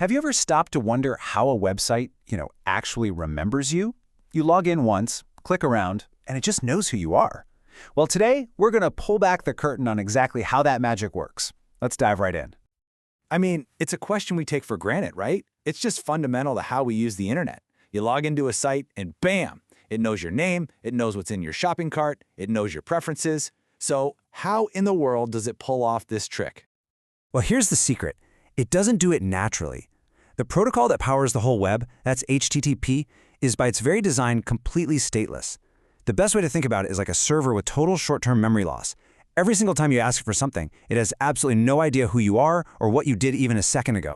Have you ever stopped to wonder how a website, actually remembers you? You log in once, click around, and it just knows who you are. Well, today, we're going to pull back the curtain on exactly how that magic works. Let's dive right in. I mean, it's a question we take for granted, right? It's just fundamental to how we use the internet. You log into a site and bam, it knows your name, it knows what's in your shopping cart, it knows your preferences. So how in the world does it pull off this trick? Well, here's the secret. It doesn't do it naturally. The protocol that powers the whole web, that's HTTP, is by its very design completely stateless. The best way to think about it is like a server with total short-term memory loss. Every single time you ask for something, it has absolutely no idea who you are or what you did even a second ago.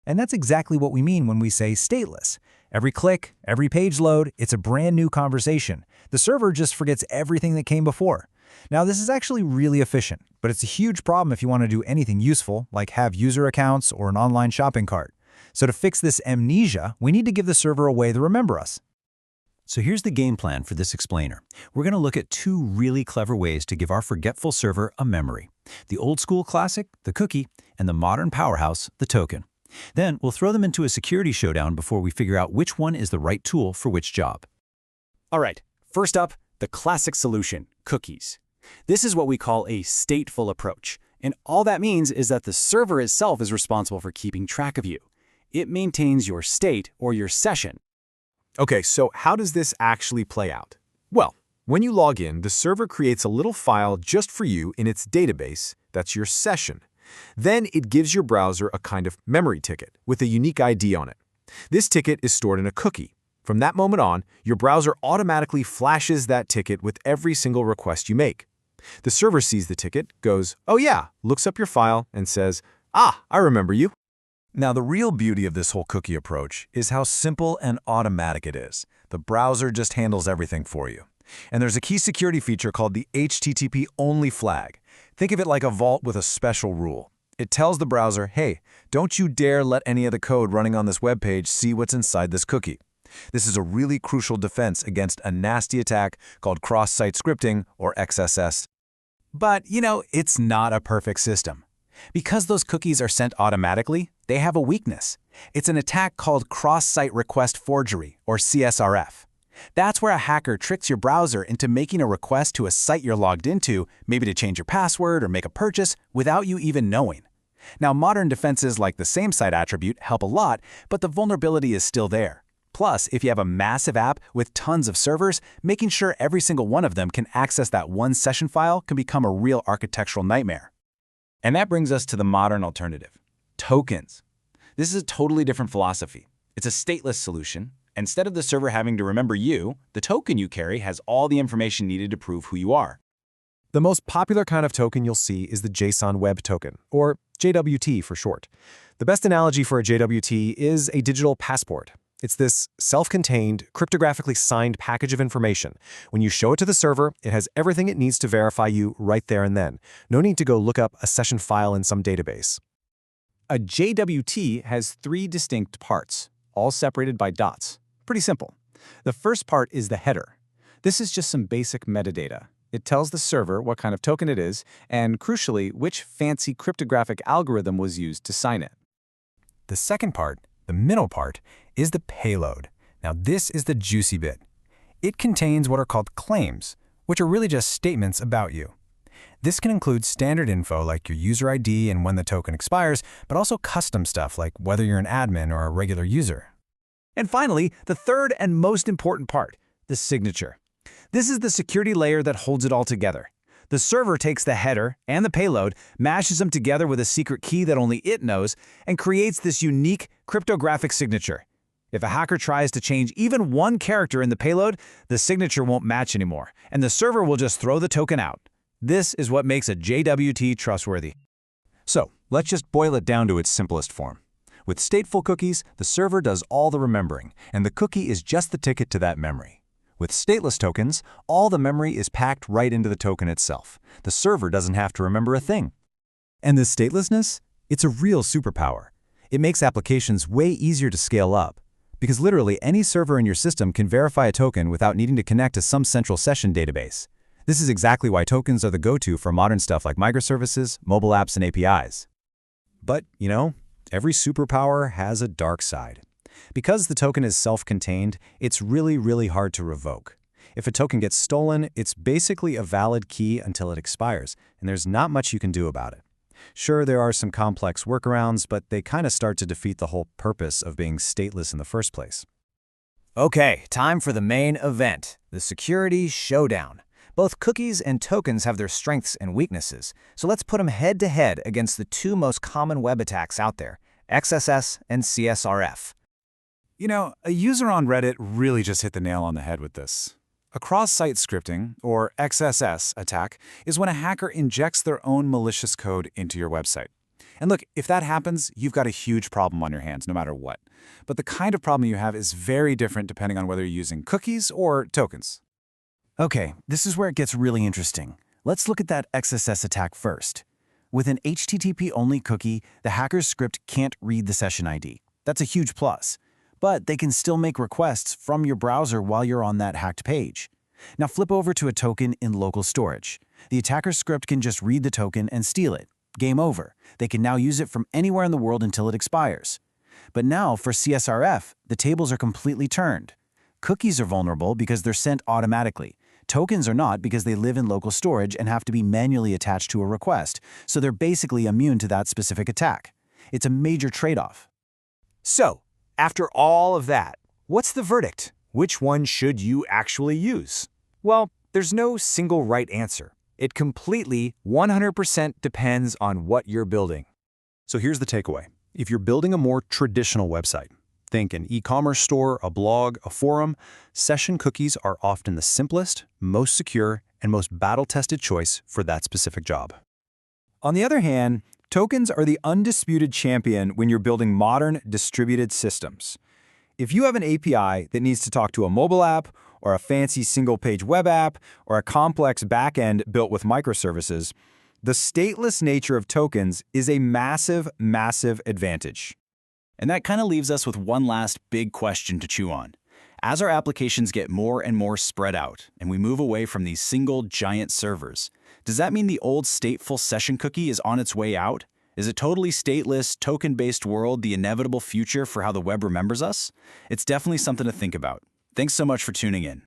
And that's exactly what we mean when we say stateless. Every click, every page load, it's a brand new conversation. The server just forgets everything that came before. Now, this is actually really efficient, but it's a huge problem if you want to do anything useful, like have user accounts or an online shopping cart. So to fix this amnesia, we need to give the server a way to remember us. So here's the game plan for this explainer. We're going to look at two really clever ways to give our forgetful server a memory. The old school classic, the cookie, and the modern powerhouse, the token. Then we'll throw them into a security showdown before we figure out which one is the right tool for which job. All right, first up, the classic solution, cookies. This is what we call a stateful approach, and all that means is that the server itself is responsible for keeping track of you. It maintains your state or your session. Okay, so how does this actually play out? Well, when you log in, the server creates a little file just for you in its database, that's your session. Then it gives your browser a kind of memory ticket with a unique ID on it. This ticket is stored in a cookie. From that moment on, your browser automatically flashes that ticket with every single request you make. The server sees the ticket, goes, "Oh yeah," looks up your file, and says, "Ah, I remember you." Now, the real beauty of this whole cookie approach is how simple and automatic it is. The browser just handles everything for you. And there's a key security feature called the HttpOnly flag. Think of it like a vault with a special rule. It tells the browser, hey, don't you dare let any of the code running on this web page see what's inside this cookie. This is a really crucial defense against a nasty attack called cross-site scripting, or XSS. But, it's not a perfect system. Because those cookies are sent automatically, they have a weakness. It's an attack called cross-site request forgery, or CSRF. That's where a hacker tricks your browser into making a request to a site you're logged into, maybe to change your password or make a purchase, without you even knowing. Now, modern defenses like the same site attribute help a lot, but the vulnerability is still there. Plus, if you have a massive app with tons of servers, making sure every single one of them can access that one session file can become a real architectural nightmare. And that brings us to the modern alternative, tokens. This is a totally different philosophy. It's a stateless solution. Instead of the server having to remember you, the token you carry has all the information needed to prove who you are. The most popular kind of token you'll see is the JSON Web Token, or JWT for short. The best analogy for a JWT is a digital passport. It's this self-contained, cryptographically signed package of information. When you show it to the server, it has everything it needs to verify you right there and then. No need to go look up a session file in some database. A JWT has three distinct parts, all separated by dots. Pretty simple. The first part is the header. This is just some basic metadata. It tells the server what kind of token it is, and crucially, which fancy cryptographic algorithm was used to sign it. The second part, the middle part, is the payload. Now, this is the juicy bit. It contains what are called claims, which are really just statements about you. This can include standard info like your user ID and when the token expires, but also custom stuff like whether you're an admin or a regular user. And finally, the third and most important part, the signature. This is the security layer that holds it all together. The server takes the header and the payload, mashes them together with a secret key that only it knows, and creates this unique cryptographic signature. If a hacker tries to change even one character in the payload, the signature won't match anymore, and the server will just throw the token out. This is what makes a JWT trustworthy. So let's just boil it down to its simplest form. With stateful cookies, the server does all the remembering, and the cookie is just the ticket to that memory. With stateless tokens, all the memory is packed right into the token itself. The server doesn't have to remember a thing. And this statelessness? It's a real superpower. It makes applications way easier to scale up, because literally any server in your system can verify a token without needing to connect to some central session database. This is exactly why tokens are the go-to for modern stuff like microservices, mobile apps, and APIs. But, every superpower has a dark side. Because the token is self-contained, it's really hard to revoke. If a token gets stolen, it's basically a valid key until it expires, and there's not much you can do about it. Sure, there are some complex workarounds, but they kind of start to defeat the whole purpose of being stateless in the first place. Okay, time for the main event, the security showdown. Both cookies and tokens have their strengths and weaknesses, so let's put them head-to-head against the two most common web attacks out there, XSS and CSRF. You know, a user on Reddit really just hit the nail on the head with this. A cross-site scripting, or XSS, attack is when a hacker injects their own malicious code into your website. And look, if that happens, you've got a huge problem on your hands, no matter what. But the kind of problem you have is very different depending on whether you're using cookies or tokens. Okay, this is where it gets really interesting. Let's look at that XSS attack first. With an HTTP-only cookie, the hacker's script can't read the session ID. That's a huge plus. But they can still make requests from your browser while you're on that hacked page. Now flip over to a token in local storage. The attacker's script can just read the token and steal it. Game over. They can now use it from anywhere in the world until it expires. But now for CSRF, the tables are completely turned. Cookies are vulnerable because they're sent automatically. Tokens are not because they live in local storage and have to be manually attached to a request, so they're basically immune to that specific attack. It's a major trade-off. So, after all of that, what's the verdict? Which one should you actually use? Well, there's no single right answer. It completely, 100% depends on what you're building. So here's the takeaway. If you're building a more traditional website, think an e-commerce store, a blog, a forum, session cookies are often the simplest, most secure, and most battle-tested choice for that specific job. On the other hand, tokens are the undisputed champion when you're building modern distributed systems. If you have an API that needs to talk to a mobile app, or a fancy single-page web app, or a complex backend built with microservices, the stateless nature of tokens is a massive advantage. And that kind of leaves us with one last big question to chew on. As our applications get more and more spread out, and we move away from these single giant servers, does that mean the old stateful session cookie is on its way out? Is a totally stateless, token-based world the inevitable future for how the web remembers us? It's definitely something to think about. Thanks so much for tuning in.